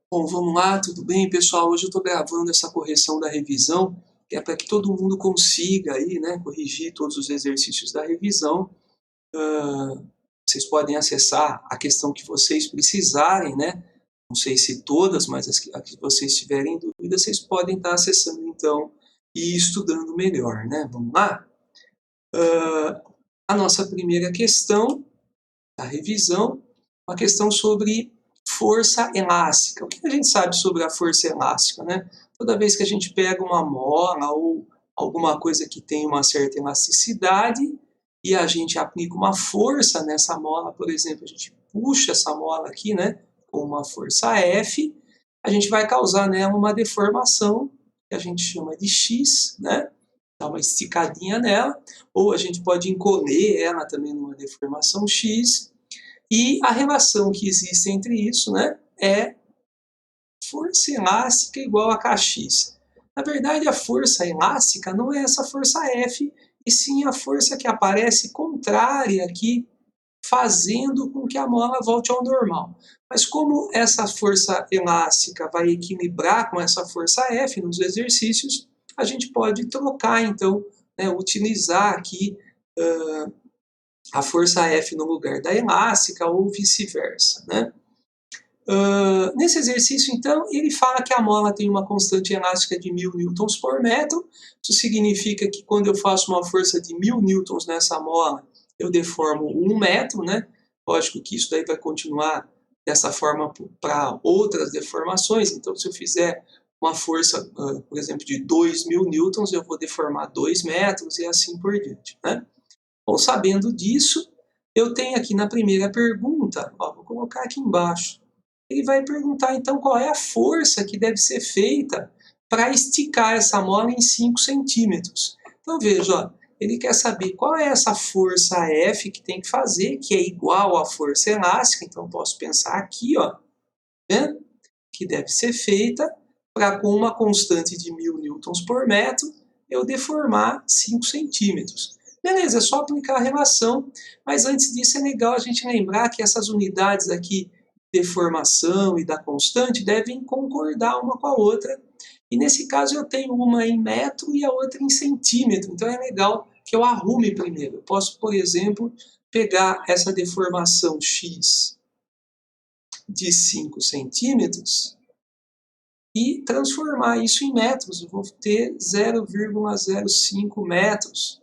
Bom, vamos lá, tudo bem, pessoal? Hoje eu estou gravando essa correção da revisão, que é para que todo mundo consiga aí, né, corrigir todos os exercícios da revisão. Vocês podem acessar a questão que vocês precisarem, né? Não sei se todas, mas as que vocês tiverem dúvida, vocês podem estar acessando então e estudando melhor, né? Vamos lá? A nossa primeira questão da revisão, uma questão sobre força elástica. O que a gente sabe sobre a força elástica, né? Toda vez que a gente pega uma mola ou alguma coisa que tem uma certa elasticidade e a gente aplica uma força nessa mola, por exemplo, a gente puxa essa mola aqui, né, com uma força F, a gente vai causar nela uma deformação que a gente chama de X, né? Dar uma esticadinha nela, ou a gente pode encolher ela também numa deformação X, e a relação que existe entre isso, né, é força elástica igual a Kx. Na verdade, a força elástica não é essa força F, e sim a força que aparece contrária aqui, fazendo com que a mola volte ao normal. Mas como essa força elástica vai equilibrar com essa força F nos exercícios, a gente pode trocar, então, né, utilizar aqui a força F no lugar da elástica ou vice-versa, né? Nesse exercício, então, ele fala que a mola tem uma constante elástica de 1000 newtons por metro. Isso significa que quando eu faço uma força de 1000 newtons nessa mola, eu deformo 1 metro, né? Lógico que isso daí vai continuar dessa forma para outras deformações. Então, se eu fizer uma força, por exemplo, de 2000 newtons, eu vou deformar 2 metros e assim por diante, né? Bom, sabendo disso, eu tenho aqui na primeira pergunta, ó, vou colocar aqui embaixo, ele vai perguntar então qual é a força que deve ser feita para esticar essa mola em 5 centímetros. Então veja, ó, ele quer saber qual é essa força F que tem que fazer, que é igual à força elástica, então eu posso pensar aqui, ó, né, que deve ser feita para com uma constante de 1000 newtons por metro, eu deformar 5 centímetros. Beleza, é só aplicar a relação, mas antes disso é legal a gente lembrar que essas unidades aqui, deformação e da constante, devem concordar uma com a outra. E nesse caso eu tenho uma em metro e a outra em centímetro, então é legal que eu arrume primeiro. Eu posso, por exemplo, pegar essa deformação x de 5 centímetros e transformar isso em metros. Eu vou ter 0,05 metros,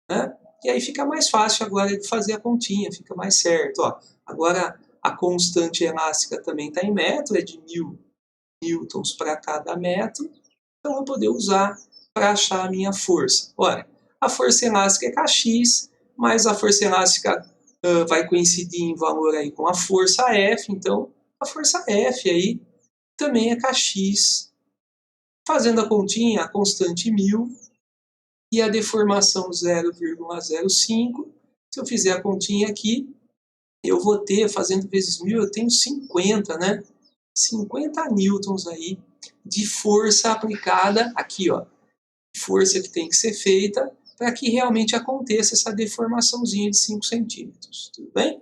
né? E aí fica mais fácil agora de fazer a continha, fica mais certo. Ó, agora a constante elástica também está em metro, é de 1000 newtons para cada metro. Então eu vou poder usar para achar a minha força. Olha, a força elástica é Kx, mas a força elástica vai coincidir em valor aí com a força F, então a força F aí também é Kx. Fazendo a continha, a constante 1000 e a deformação 0,05. Se eu fizer a continha aqui, eu vou ter, fazendo vezes 1000, eu tenho 50, né? 50 newtons aí de força aplicada aqui, ó. Força que tem que ser feita para que realmente aconteça essa deformaçãozinha de 5 centímetros, tudo bem?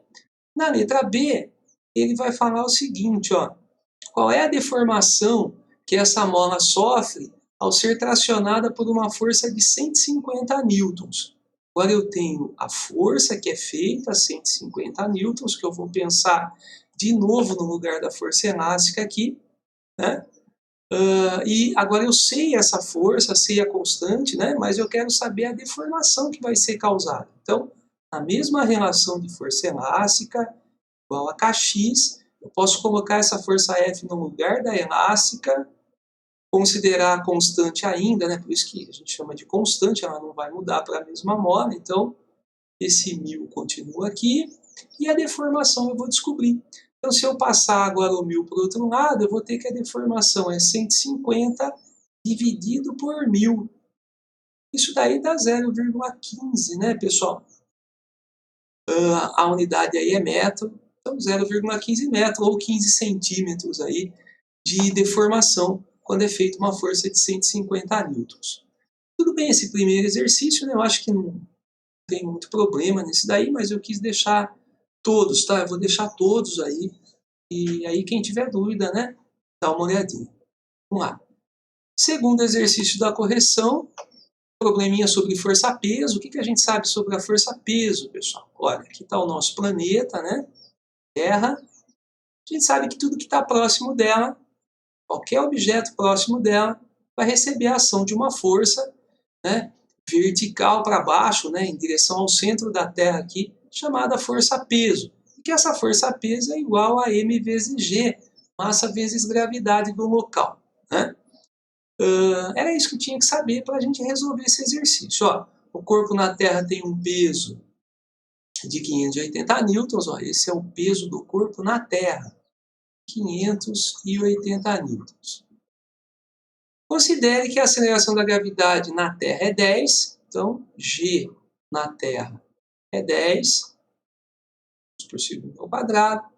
Na letra B, ele vai falar o seguinte, ó. Qual é a deformação que essa mola sofre ao ser tracionada por uma força de 150 newtons? Agora eu tenho a força que é feita, 150 newtons, que eu vou pensar de novo no lugar da força elástica aqui, né? E agora eu sei essa força, sei a constante, né? Mas eu quero saber a deformação que vai ser causada. Então, a mesma relação de força elástica igual a Kx, eu posso colocar essa força F no lugar da elástica, considerar a constante ainda, né? Por isso que a gente chama de constante, ela não vai mudar para a mesma mola, então esse 1000 continua aqui, e a deformação eu vou descobrir. Então, se eu passar agora o 1000 para o outro lado, eu vou ter que a deformação é 150 dividido por 1000. Isso daí dá 0,15, né, pessoal? A unidade aí é metro, então 0,15 metro ou 15 centímetros aí de deformação quando é feita uma força de 150 newtons. Tudo bem, esse primeiro exercício, né, eu acho que não tem muito problema nesse daí, mas eu quis deixar todos, tá? Eu vou deixar todos aí E aí quem tiver dúvida, né, dá uma olhadinha. Vamos lá. Segundo exercício da correção, probleminha sobre força-peso. O que a gente sabe sobre a força-peso, pessoal? Olha, aqui está o nosso planeta, né? Terra. A gente sabe que tudo que está próximo dela, qualquer objeto próximo dela, vai receber a ação de uma força, né, vertical para baixo, né, em direção ao centro da Terra aqui, chamada força-peso. E que essa força-peso é igual a m vezes g, massa vezes gravidade do local, né? Era isso que eu tinha que saber para a gente resolver esse exercício. Ó, o corpo na Terra tem um peso de 580 newtons, ó, esse é o peso do corpo na Terra, 580 newtons. Considere que a aceleração da gravidade na Terra é 10, então G na Terra é 10 por segundo ao quadrado.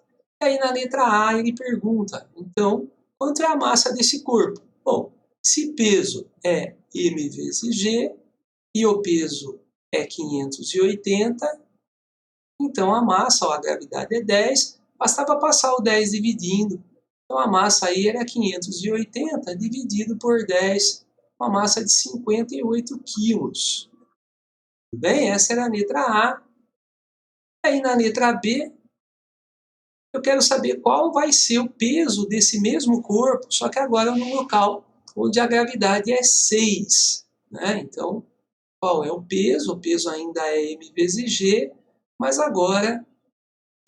E aí na letra A ele pergunta, então, quanto é a massa desse corpo? Bom, se peso é m vezes g e o peso é 580, então a massa, ó, a gravidade é 10, bastava passar o 10 dividindo. Então a massa aí era 580 dividido por 10, uma massa de 58 quilos. Tudo bem? Essa era a letra A. Aí na letra B, eu quero saber qual vai ser o peso desse mesmo corpo, só que agora no local onde a gravidade é 6. Né? Então, qual é o peso? O peso ainda é m vezes g, mas agora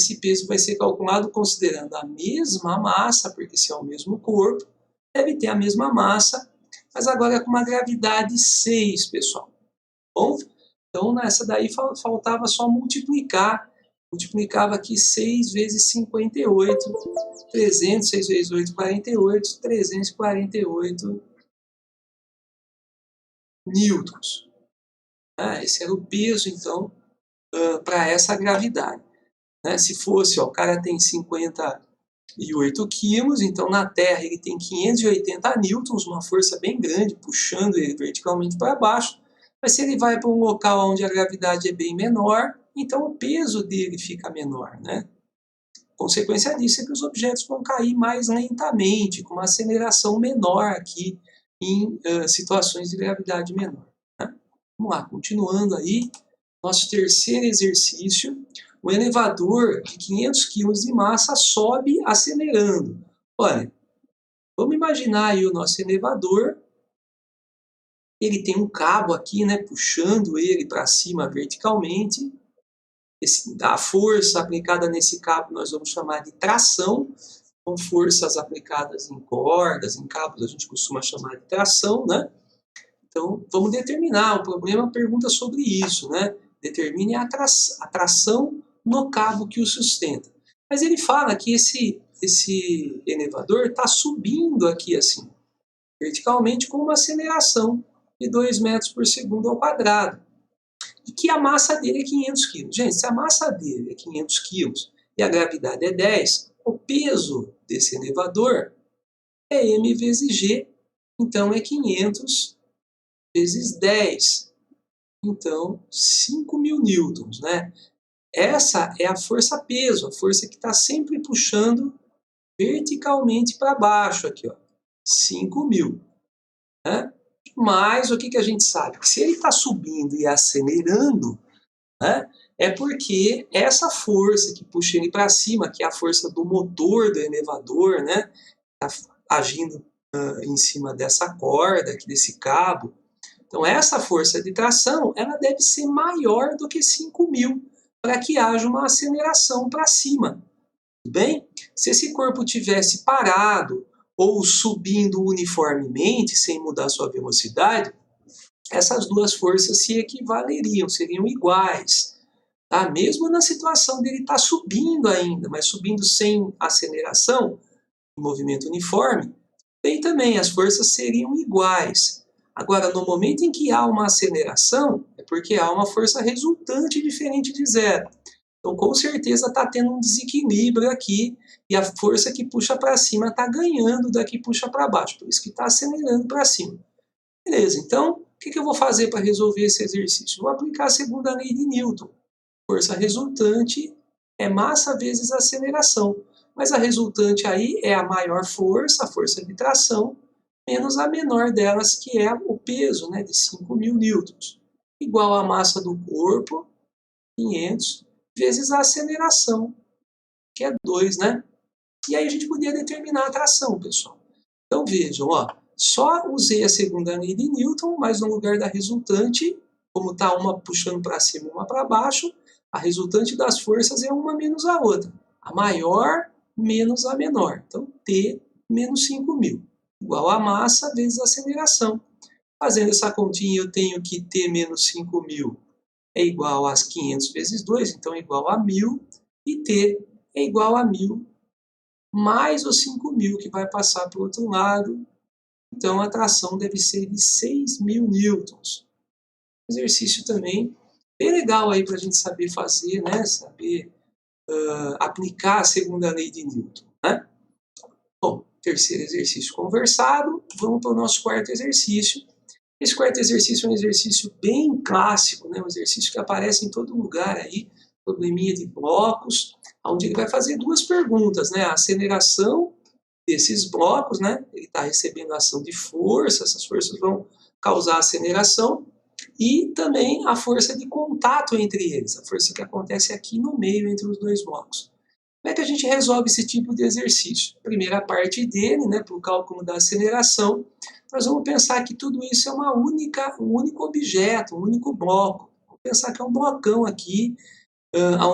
esse peso vai ser calculado considerando a mesma massa, porque se é o mesmo corpo, deve ter a mesma massa, mas agora é com uma gravidade 6, pessoal. Bom, então nessa daí faltava só multiplicar. Multiplicava aqui 6 vezes 58, 300, 6 vezes 8, 48, 348 newtons. Esse era o peso, então, para essa gravidade. Se fosse, ó, o cara tem 58 quilos, então na Terra ele tem 580 newtons, uma força bem grande, puxando ele verticalmente para baixo. Mas se ele vai para um local onde a gravidade é bem menor, então o peso dele fica menor, né? Consequência disso é que os objetos vão cair mais lentamente, com uma aceleração menor aqui em situações de gravidade menor. Né? Vamos lá, continuando aí, nosso terceiro exercício. O elevador de 500 kg de massa sobe acelerando. Olha, vamos imaginar aí o nosso elevador. Ele tem um cabo aqui, né, puxando ele para cima verticalmente. A força aplicada nesse cabo nós vamos chamar de tração. São forças aplicadas em cordas, em cabos, a gente costuma chamar de tração, né? Então, vamos determinar. O problema pergunta sobre isso, né? Determine a tração no cabo que o sustenta. Mas ele fala que esse elevador está subindo aqui assim, verticalmente, com uma aceleração de 2 metros por segundo ao quadrado. E que a massa dele é 500 kg. Gente, se a massa dele é 500 kg e a gravidade é 10, o peso desse elevador é m vezes g, então é 500 vezes 10. Então, 5.000 newtons, né? Essa é a força-peso, a força que está sempre puxando verticalmente para baixo aqui, ó. 5.000. Né? Mas o que a gente sabe? Que se ele está subindo e acelerando, né, é porque essa força que puxa ele para cima, que é a força do motor do elevador, né, tá agindo em cima dessa corda, aqui desse cabo. Então essa força de tração, ela deve ser maior do que 5.000 para que haja uma aceleração para cima. Tudo bem? Se esse corpo tivesse parado ou subindo uniformemente, sem mudar sua velocidade, essas duas forças se equivaleriam, seriam iguais. Tá? Mesmo na situação dele estar subindo ainda, mas subindo sem aceleração, em movimento uniforme, bem também as forças seriam iguais. Agora, no momento em que há uma aceleração, é porque há uma força resultante diferente de zero. Então, com certeza está tendo um desequilíbrio aqui e a força que puxa para cima está ganhando da que puxa para baixo, por isso que está acelerando para cima. Beleza, então, o que eu vou fazer para resolver esse exercício? Vou aplicar a segunda lei de Newton. Força resultante é massa vezes aceleração. Mas a resultante aí é a maior força, a força de tração, menos a menor delas, que é o peso, né, de 5.000 newtons, igual a massa do corpo, 500, vezes a aceleração, que é 2, né? E aí a gente podia determinar a tração, pessoal. Então vejam, ó, só usei a segunda lei de Newton, mas no lugar da resultante, como está uma puxando para cima e uma para baixo, a resultante das forças é uma menos a outra. A maior menos a menor. Então, T menos 5.000, igual a massa vezes a aceleração. Fazendo essa continha, eu tenho que T menos 5.000 é igual a 500 vezes 2, então é igual a 1.000, e T é igual a 1.000 mais os 5.000 que vai passar para o outro lado. Então, a tração deve ser de 6.000 newtons. Exercício também bem legal aí para a gente saber fazer, né? Saber aplicar a segunda lei de Newton, né? Bom, terceiro exercício conversado. Vamos para o nosso quarto exercício. Esse quarto exercício é um exercício bem clássico, né? Um exercício que aparece em todo lugar aí, probleminha de blocos, onde ele vai fazer duas perguntas, né? A aceleração desses blocos, né? Ele está recebendo a ação de força, essas forças vão causar aceleração, e também a força de contato entre eles, a força que acontece aqui no meio entre os dois blocos. Como é que a gente resolve esse tipo de exercício? Primeira parte dele, né, para o cálculo da aceleração, nós vamos pensar que tudo isso é um único objeto, um único bloco. Vamos pensar que é um blocão aqui,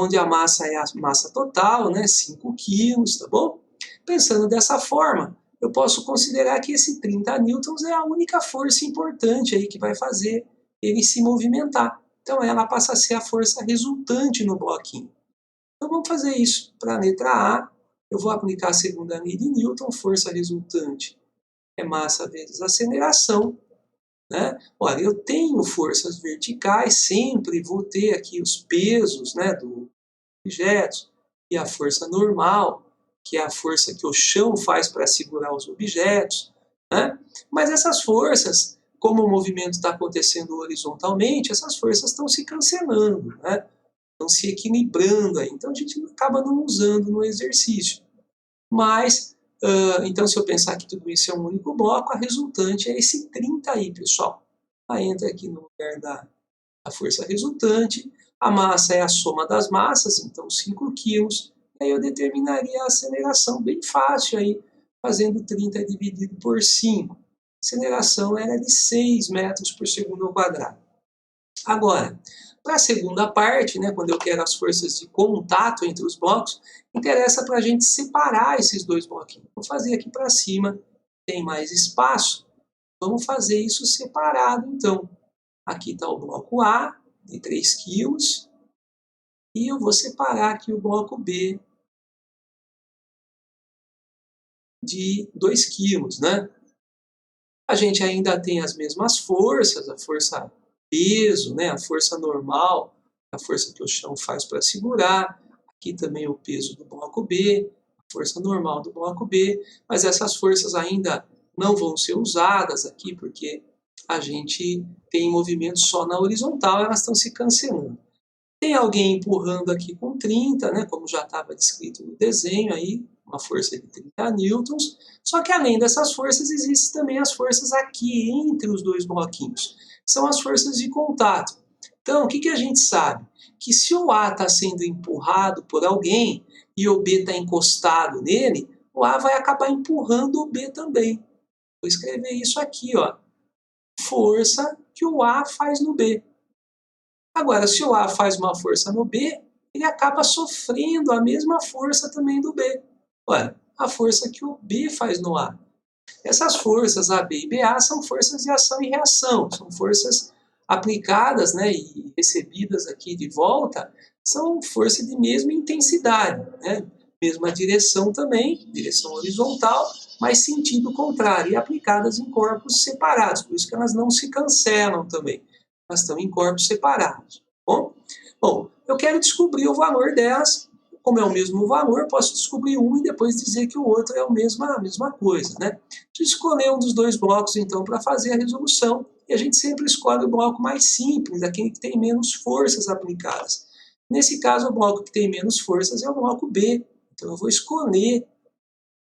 onde a massa é a massa total, né, 5 quilos, tá bom? Pensando dessa forma, eu posso considerar que esse 30 newtons é a única força importante aí que vai fazer ele se movimentar. Então ela passa a ser a força resultante no bloquinho. Então vamos fazer isso. Para a letra A, eu vou aplicar a segunda lei de Newton, força resultante é massa vezes aceleração. Né? Olha, eu tenho forças verticais, sempre vou ter aqui os pesos, né, dos objetos, e a força normal, que é a força que o chão faz para segurar os objetos. Né? Mas essas forças, como o movimento está acontecendo horizontalmente, essas forças estão se cancelando, né? Estão se equilibrando aí. Então a gente acaba não usando no exercício. Mas, então se eu pensar que tudo isso é um único bloco, a resultante é esse 30 aí, pessoal. Aí entra aqui no lugar da força resultante, a massa é a soma das massas, então 5 quilos, aí eu determinaria a aceleração bem fácil aí, fazendo 30 dividido por 5. A aceleração era de 6 metros por segundo ao quadrado. Agora, para a segunda parte, né, quando eu quero as forças de contato entre os blocos, interessa para a gente separar esses dois bloquinhos. Vou fazer aqui para cima, tem mais espaço, vamos fazer isso separado então. Aqui está o bloco A, de 3 quilos, e eu vou separar aqui o bloco B, de 2 quilos, né? A gente ainda tem as mesmas forças, a força peso, né? A força normal, a força que o chão faz para segurar, aqui também o peso do bloco B, a força normal do bloco B, mas essas forças ainda não vão ser usadas aqui, porque a gente tem movimento só na horizontal, elas estão se cancelando. Tem alguém empurrando aqui com 30, né, como já estava descrito no desenho aí, uma força de 30 newtons, só que além dessas forças existem também as forças aqui entre os dois bloquinhos, são as forças de contato. Então, o que a gente sabe? Que se o A está sendo empurrado por alguém e o B está encostado nele, o A vai acabar empurrando o B também. Vou escrever isso aqui, ó. Força que o A faz no B. Agora, se o A faz uma força no B, ele acaba sofrendo a mesma força também do B. Olha, a força que o B faz no A. Essas forças AB e BA são forças de ação e reação, são forças aplicadas, né, e recebidas aqui de volta, são forças de mesma intensidade, né, mesma direção também, direção horizontal, mas sentido contrário, e aplicadas em corpos separados, por isso que elas não se cancelam também, elas estão em corpos separados. Bom, eu quero descobrir o valor delas. Como é o mesmo valor, posso descobrir um e depois dizer que o outro é a mesma coisa, né? Preciso escolher um dos dois blocos, então, para fazer a resolução. E a gente sempre escolhe o bloco mais simples, aquele que tem menos forças aplicadas. Nesse caso, o bloco que tem menos forças é o bloco B. Então eu vou escolher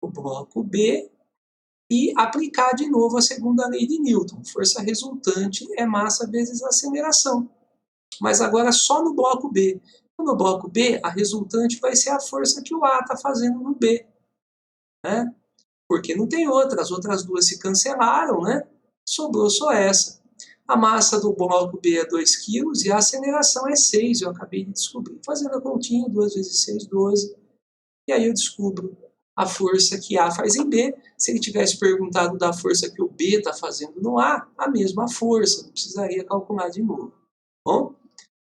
o bloco B e aplicar de novo a segunda lei de Newton. Força resultante é massa vezes aceleração. Mas agora só no bloco B. No bloco B, a resultante vai ser a força que o A está fazendo no B, né? Porque não tem outra, as outras duas se cancelaram, né? Sobrou só essa. A massa do bloco B é 2 kg e a aceleração é 6, eu acabei de descobrir. Fazendo a continha, 2 vezes 6, 12. E aí eu descubro a força que A faz em B. Se ele tivesse perguntado da força que o B está fazendo no A, a mesma força, não precisaria calcular de novo. Bom?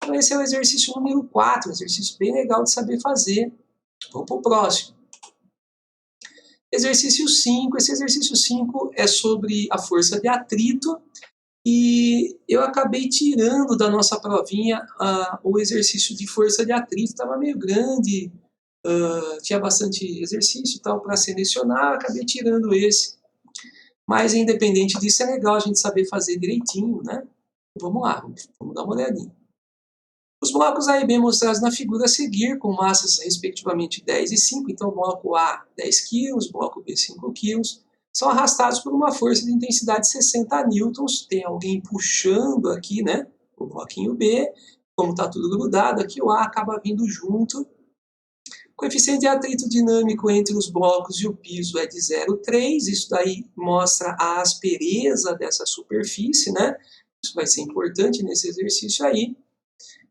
Então esse é o exercício número 4, um exercício bem legal de saber fazer. Vamos para o próximo. Exercício 5. Esse exercício 5 é sobre a força de atrito. E eu acabei tirando da nossa provinha o exercício de força de atrito. Estava meio grande, tinha bastante exercício e tal para selecionar, acabei tirando esse. Mas independente disso, é legal a gente saber fazer direitinho, né? Vamos lá, vamos dar uma olhadinha. Os blocos A e B mostrados na figura a seguir, com massas respectivamente 10 e 5, então bloco A 10 kg, bloco B 5 kg, são arrastados por uma força de intensidade 60 newtons, tem alguém puxando aqui, né, o bloquinho B, como está tudo grudado, aqui o A acaba vindo junto. O coeficiente de atrito dinâmico entre os blocos e o piso é de 0,3, isso daí mostra a aspereza dessa superfície, né, isso vai ser importante nesse exercício aí.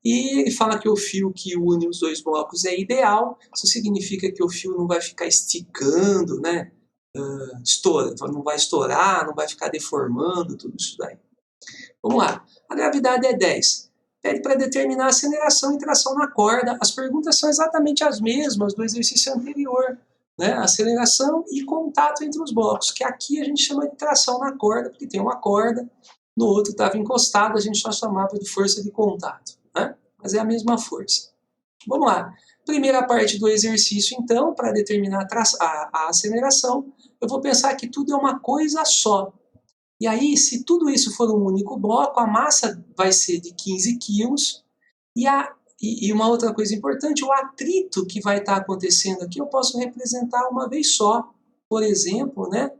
E ele fala que o fio que une os dois blocos é ideal, isso significa que o fio não vai ficar esticando, né? Não vai estourar, não vai ficar deformando, tudo isso daí. Vamos lá, a gravidade é 10. Pede para determinar a aceleração e tração na corda. As perguntas são exatamente as mesmas do exercício anterior, né? Aceleração e contato entre os blocos, que aqui a gente chama de tração na corda, porque tem uma corda, no outro estava encostado, a gente só chamava de força de contato, né? Mas é a mesma força. Vamos lá. Primeira parte do exercício, então, para determinar a aceleração, eu vou pensar que tudo é uma coisa só. E aí, se tudo isso for um único bloco, a massa vai ser de 15 kg. E uma outra coisa importante, o atrito que vai estar acontecendo aqui, eu posso representar uma vez só. Por exemplo, né,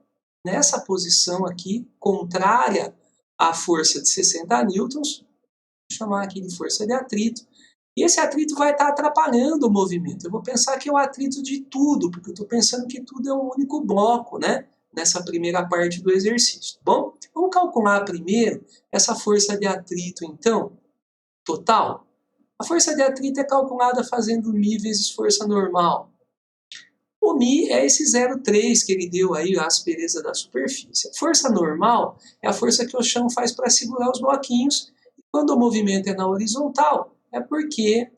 nessa posição aqui, contrária à força de 60 newtons, vou chamar aqui de força de atrito. E esse atrito vai estar atrapalhando o movimento. Eu vou pensar que é o atrito de tudo, porque eu estou pensando que tudo é um único bloco, né? Nessa primeira parte do exercício. Bom, vamos calcular primeiro essa força de atrito, então, total. A força de atrito é calculada fazendo μ vezes força normal. O μ é esse 0,3 que ele deu aí, a aspereza da superfície. A força normal é a força que o chão faz para segurar os bloquinhos. Quando o movimento é na horizontal, é porque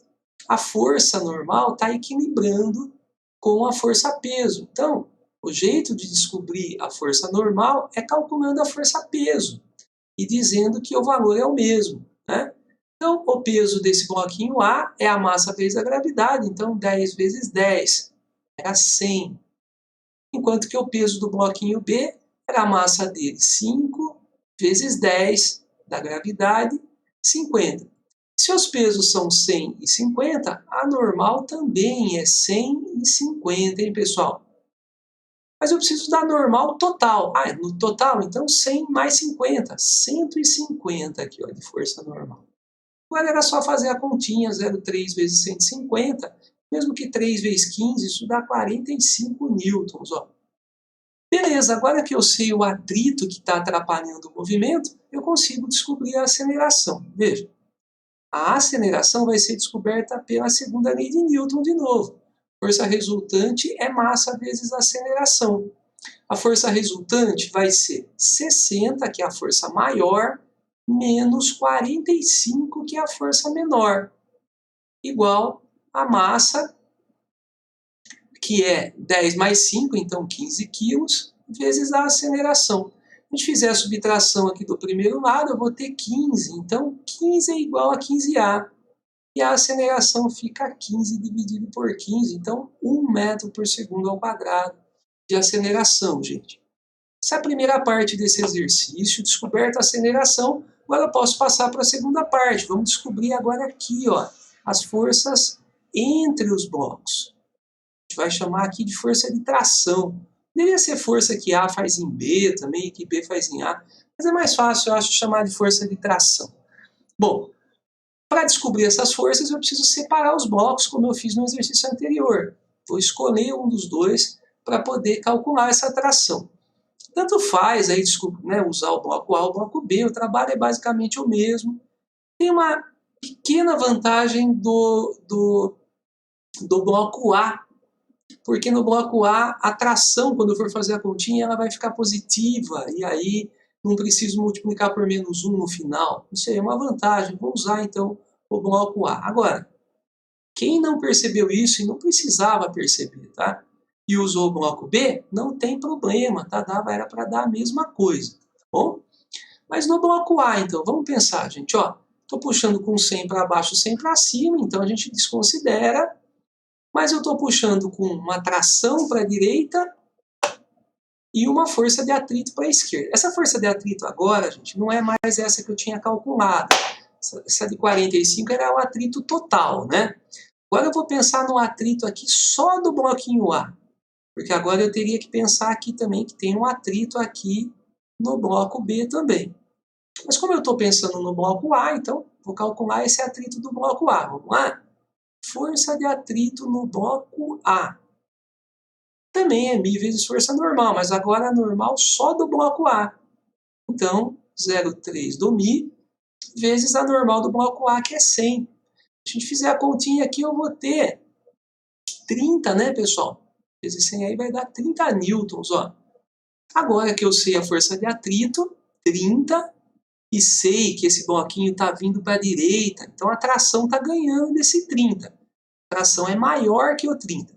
a força normal está equilibrando com a força peso. Então, o jeito de descobrir a força normal é calculando a força peso e dizendo que o valor é o mesmo, né? Então, o peso desse bloquinho A é a massa vezes a gravidade, então 10 vezes 10 era 100. Enquanto que o peso do bloquinho B era a massa dele, 5 vezes 10 da gravidade, 50. Se os pesos são 100 e 50, a normal também é 100 e 50, hein, pessoal? Mas eu preciso da normal total. No total, então 100 mais 50, 150 aqui, ó, de força normal. Agora era só fazer a continha, 0,3 vezes 150, mesmo que 3 vezes 15, isso dá 45 newtons, ó. Beleza, agora que eu sei o atrito que está atrapalhando o movimento, eu consigo descobrir a aceleração. Veja. A aceleração vai ser descoberta pela segunda lei de Newton de novo. Força resultante é massa vezes aceleração. A força resultante vai ser 60, que é a força maior, menos 45, que é a força menor, igual a massa, que é 10 mais 5, então 15 quilos, vezes a aceleração. Se a gente fizer a subtração aqui do primeiro lado, eu vou ter 15. Então, 15 é igual a 15A. E a aceleração fica 15 dividido por 15. Então, 1 metro por segundo ao quadrado de aceleração, gente. Essa é a primeira parte desse exercício, descoberta a aceleração. Agora eu posso passar para a segunda parte. Vamos descobrir agora aqui, ó, as forças entre os blocos. A gente vai chamar aqui de força de tração. Deveria ser força que A faz em B também, que B faz em A, mas é mais fácil, eu acho, chamar de força de tração. Bom, para descobrir essas forças, eu preciso separar os blocos, como eu fiz no exercício anterior. Vou escolher um dos dois para poder calcular essa tração. Tanto faz aí, né, usar o bloco A ou o bloco B, o trabalho é basicamente o mesmo. Tem uma pequena vantagem do bloco A, porque no bloco A, a tração, quando eu for fazer a continha, ela vai ficar positiva, e aí não preciso multiplicar por menos 1 no final. Isso aí é uma vantagem, vou usar então o bloco A. Agora, quem não percebeu isso e não precisava perceber, tá? E usou o bloco B, não tem problema, tá? Era para dar a mesma coisa, tá bom? Mas no bloco A, então, vamos pensar, gente, ó. Estou puxando com 100 para baixo, 100 para cima, então a gente desconsidera. Mas eu estou puxando com uma tração para a direita e uma força de atrito para a esquerda. Essa força de atrito agora, gente, não é mais essa que eu tinha calculado. Essa de 45 era o atrito total, né? Agora eu vou pensar no atrito aqui só do bloquinho A. Porque agora eu teria que pensar aqui também que tem um atrito aqui no bloco B também. Mas como eu estou pensando no bloco A, então vou calcular esse atrito do bloco A. Vamos lá? Força de atrito no bloco A. Também é μ vezes força normal, mas agora é normal só do bloco A. Então, 0,3 do μ vezes a normal do bloco A, que é 100. Se a gente fizer a continha aqui, eu vou ter 30, né, pessoal? Vezes 100 aí vai dar 30 newtons, ó. Agora que eu sei a força de atrito, 30, e sei que esse bloquinho está vindo para a direita, então a tração está ganhando desse 30. A tração é maior que o 30.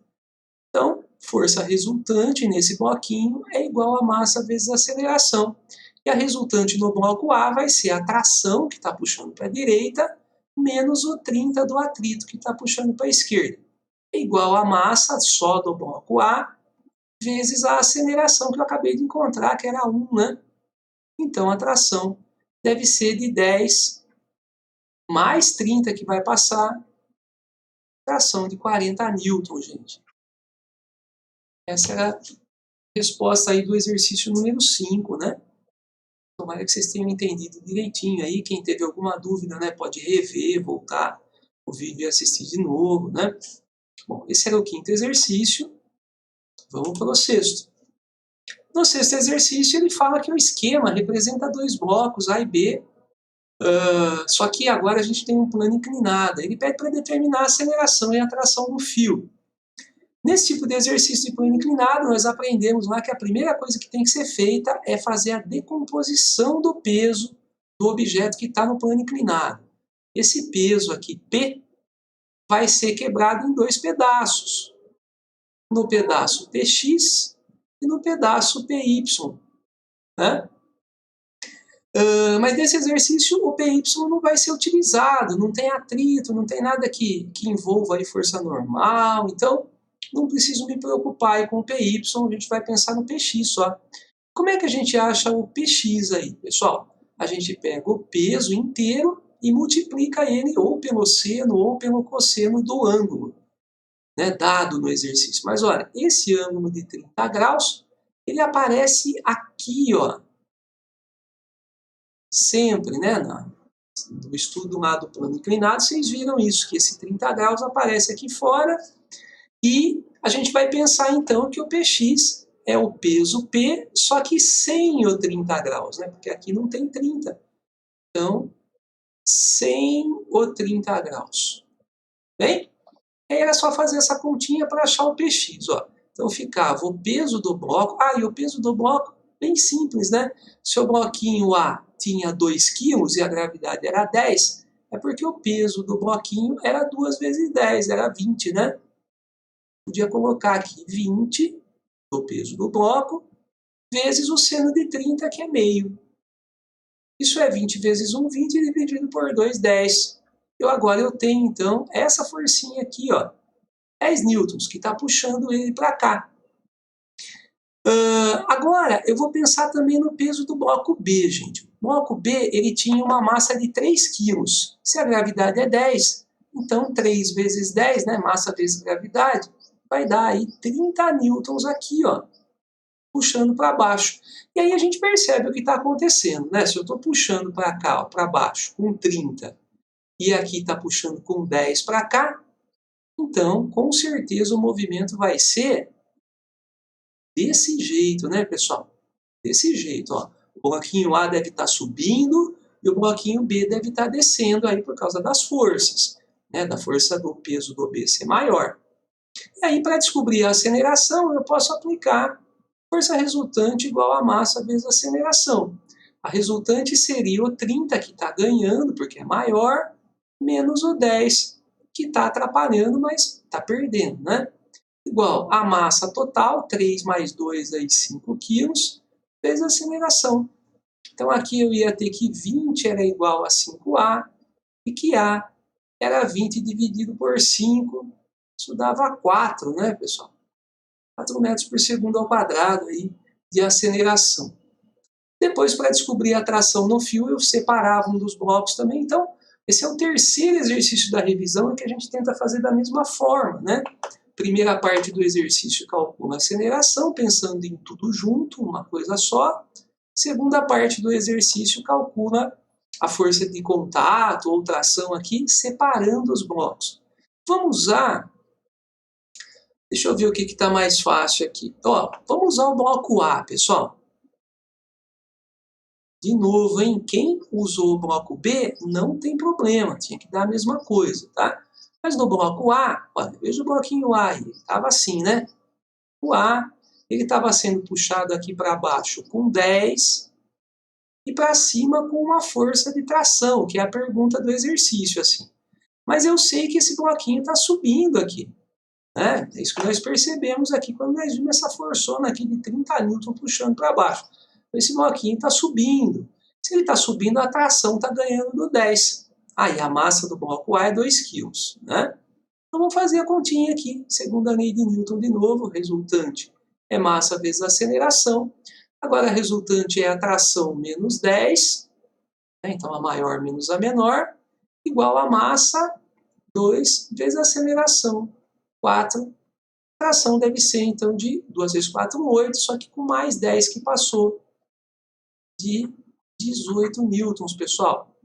Então, força resultante nesse bloquinho é igual a massa vezes a aceleração. E a resultante no bloco A vai ser a tração, que está puxando para a direita, menos o 30 do atrito, que está puxando para a esquerda. É igual a massa só do bloco A, vezes a aceleração que eu acabei de encontrar, que era 1, né? Então, a tração deve ser de 10 mais 30 que vai passar, tração de 40 newtons, gente. Essa era a resposta aí do exercício número 5, né? Tomara que vocês tenham entendido direitinho aí. Quem teve alguma dúvida, né, pode rever, voltar o vídeo e assistir de novo, né? Bom, esse era o 5º exercício. Vamos para o 6º. No 6º exercício, ele fala que o esquema representa 2 blocos, A e B, só que agora a gente tem um plano inclinado. Ele pede para determinar a aceleração e a tração do fio. Nesse tipo de exercício de plano inclinado, nós aprendemos lá que a primeira coisa que tem que ser feita é fazer a decomposição do peso do objeto que está no plano inclinado. Esse peso aqui, P, vai ser quebrado em 2 pedaços. No pedaço Px e no pedaço Py. Né? Mas nesse exercício o Py não vai ser utilizado, não tem atrito, não tem nada que envolva aí força normal, então não preciso me preocupar aí com o Py, a gente vai pensar no Px só. Como é que a gente acha o Px aí, pessoal? A gente pega o peso inteiro e multiplica ele ou pelo seno ou pelo cosseno do ângulo, né, dado no exercício. Mas olha, esse ângulo de 30 graus, ele aparece aqui, ó. Sempre, né, no estudo lá do plano inclinado, vocês viram isso, que esse 30 graus aparece aqui fora, e a gente vai pensar então que o Px é o peso P, só que sem o 30 graus, né? Porque aqui não tem 30. Então, sem o 30 graus. Bem? Aí era só fazer essa continha para achar o Px, ó. Então ficava o peso do bloco. Ah, e o peso do bloco, bem simples, né? Se o bloquinho A tinha 2 kg e a gravidade era 10, é porque o peso do bloquinho era 2 vezes 10, era 20, né? Podia colocar aqui 20 do peso do bloco, vezes o seno de 30, que é meio. Isso é 20 vezes 1, 20, dividido por 2, 10. Agora eu tenho, então, essa forcinha aqui, ó, 10 newtons, que está puxando ele para cá. Agora, eu vou pensar também no peso do bloco B, gente. O bloco B, ele tinha uma massa de 3 kg. Se a gravidade é 10, então 3 vezes 10, né, massa vezes gravidade, vai dar aí 30 newtons aqui, ó, puxando para baixo. E aí a gente percebe o que está acontecendo, né? Se eu estou puxando para cá, para baixo, com 30, e aqui está puxando com 10 para cá, então, com certeza, o movimento vai ser desse jeito, né, pessoal? Desse jeito, ó. O bloquinho A deve estar subindo e o bloquinho B deve estar descendo aí por causa das forças, né? Da força do peso do B ser maior. E aí, para descobrir a aceleração, eu posso aplicar força resultante igual a massa vezes a aceleração. A resultante seria o 30 que está ganhando, porque é maior, menos o 10 que está atrapalhando, mas está perdendo, né? Igual a massa total, 3 mais 2, aí 5 quilos, vezes a aceleração. Então aqui eu ia ter que 20 era igual a 5A, e que A era 20 dividido por 5, isso dava 4, né, pessoal? 4 metros por segundo ao quadrado aí de aceleração. Depois, para descobrir a tração no fio, eu separava um dos blocos também. Então, esse é o terceiro exercício da revisão que a gente tenta fazer da mesma forma, né? Primeira parte do exercício calcula a aceleração, pensando em tudo junto, uma coisa só. Segunda parte do exercício calcula a força de contato ou tração aqui, separando os blocos. Vamos usar... Deixa eu ver o que está mais fácil aqui. Ó, vamos usar o bloco A, pessoal. De novo, hein? Quem usou o bloco B não tem problema, tinha que dar a mesma coisa, tá? Mas no bloco A, olha, veja o bloquinho A aí, estava assim, né? O A, ele estava sendo puxado aqui para baixo com 10 e para cima com uma força de tração, que é a pergunta do exercício, assim. Mas eu sei que esse bloquinho está subindo aqui, né? É isso que nós percebemos aqui quando nós vimos essa forçona aqui de 30 newton puxando para baixo. Esse bloquinho está subindo. Se ele está subindo, a tração está ganhando do 10. Aí a massa do bloco A é 2 kg, né? Então vamos fazer a continha aqui. Segunda lei de Newton de novo, resultante é massa vezes aceleração. Agora a resultante é a tração menos 10, né? Então a maior menos a menor, igual a massa 2 vezes a aceleração, 4. A tração deve ser então de 2 vezes 4, 8, só que com mais 10 que passou, de 18 newtons, pessoal.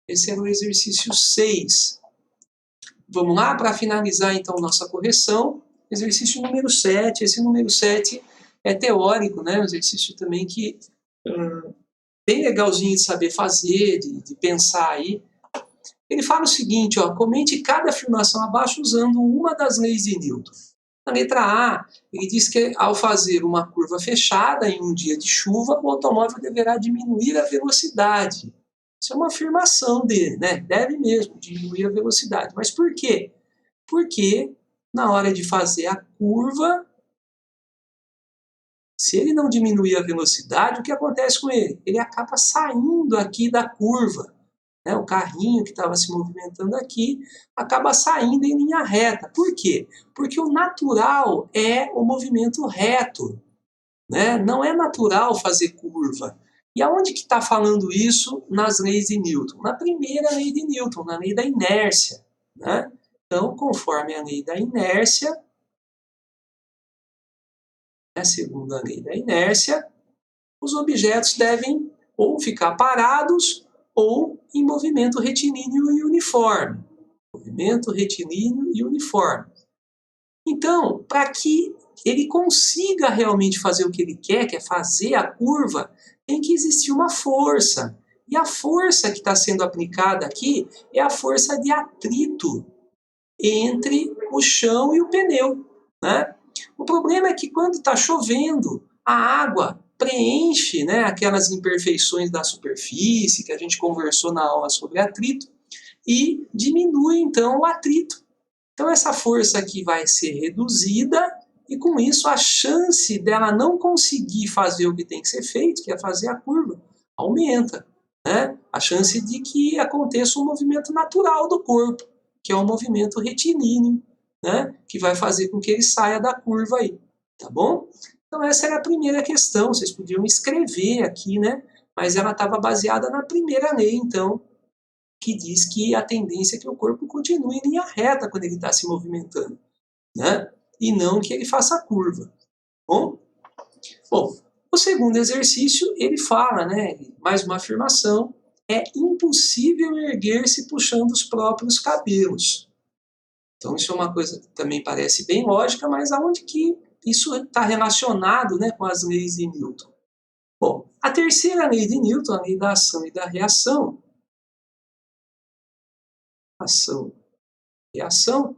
Esse era o exercício 6. Vamos lá para finalizar então nossa correção. Exercício número 7. Esse número 7 é teórico, né? Um exercício também que bem legalzinho de saber fazer, de pensar aí. Ele fala o seguinte, ó, comente cada afirmação abaixo usando uma das leis de Newton. Na letra A, ele diz que ao fazer uma curva fechada em um dia de chuva, o automóvel deverá diminuir a velocidade. Isso é uma afirmação dele, né? Deve mesmo diminuir a velocidade. Mas por quê? Porque na hora de fazer a curva, se ele não diminuir a velocidade, o que acontece com ele? Ele acaba saindo aqui da curva. Né, o carrinho que estava se movimentando aqui acaba saindo em linha reta. Por quê? Porque o natural é o movimento reto. Né? Não é natural fazer curva. E aonde que está falando isso nas leis de Newton? Na primeira lei de Newton, na lei da inércia. Né? Então, conforme a lei da inércia, a segunda lei da inércia, os objetos devem ou ficar parados ou em movimento retilíneo e uniforme. Movimento retilíneo e uniforme. Então, para que ele consiga realmente fazer o que ele quer, que é fazer a curva, tem que existir uma força. E a força que está sendo aplicada aqui é a força de atrito entre o chão e o pneu. Né? O problema é que quando está chovendo, a água preenche, né, aquelas imperfeições da superfície que a gente conversou na aula sobre atrito e diminui então o atrito. Então essa força aqui vai ser reduzida e com isso a chance dela não conseguir fazer o que tem que ser feito, que é fazer a curva, aumenta. Né? A chance de que aconteça um movimento natural do corpo, que é um movimento retilíneo, né? Que vai fazer com que ele saia da curva aí. Tá bom? Então essa era a primeira questão, vocês podiam escrever aqui, né? Mas ela estava baseada na primeira lei, então, que diz que a tendência é que o corpo continue em linha reta quando ele está se movimentando, né? e não que ele faça a curva. Bom, o segundo exercício, ele fala, né, mais uma afirmação, é impossível erguer-se puxando os próprios cabelos. Então isso é uma coisa que também parece bem lógica, mas aonde que isso está relacionado, né, com as leis de Newton? Bom, a terceira lei de Newton, a lei da ação e da reação, ação e reação,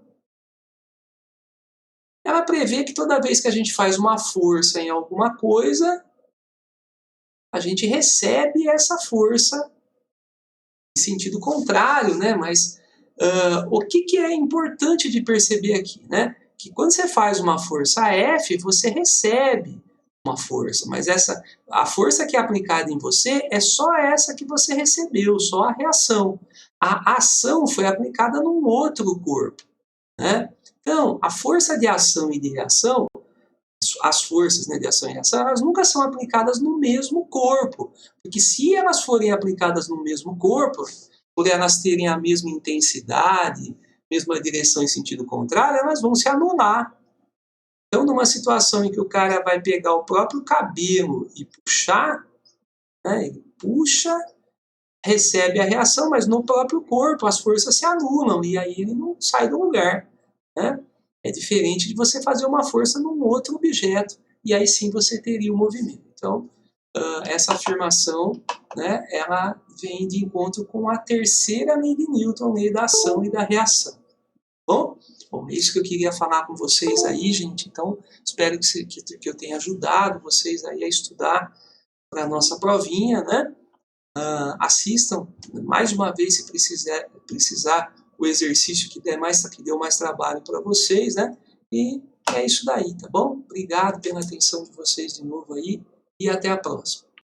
ela prevê que toda vez que a gente faz uma força em alguma coisa, a gente recebe essa força em sentido contrário, né? Mas o que é importante de perceber aqui, né? Que quando você faz uma força F, você recebe uma força, mas a força que é aplicada em você é só essa que você recebeu, só a reação. A ação foi aplicada num outro corpo, né? Então, a força de ação e de reação, as forças, né, de ação e reação, elas nunca são aplicadas no mesmo corpo, porque se elas forem aplicadas no mesmo corpo, por elas terem a mesma intensidade, mesma direção em sentido contrário, elas vão se anular. Então, numa situação em que o cara vai pegar o próprio cabelo e puxar, né, ele puxa, recebe a reação, mas no próprio corpo as forças se anulam e aí ele não sai do lugar, né? É diferente de você fazer uma força num outro objeto e aí sim você teria o movimento. Então, essa afirmação, né, ela vem de encontro com a terceira lei de Newton, lei da ação e da reação. Bom, é isso que eu queria falar com vocês aí, gente. Então, espero que eu tenha ajudado vocês aí a estudar para a nossa provinha, né? Assistam mais uma vez se precisar o exercício que deu mais trabalho para vocês, né? E é isso daí, tá bom? Obrigado pela atenção de vocês de novo aí e até a próxima.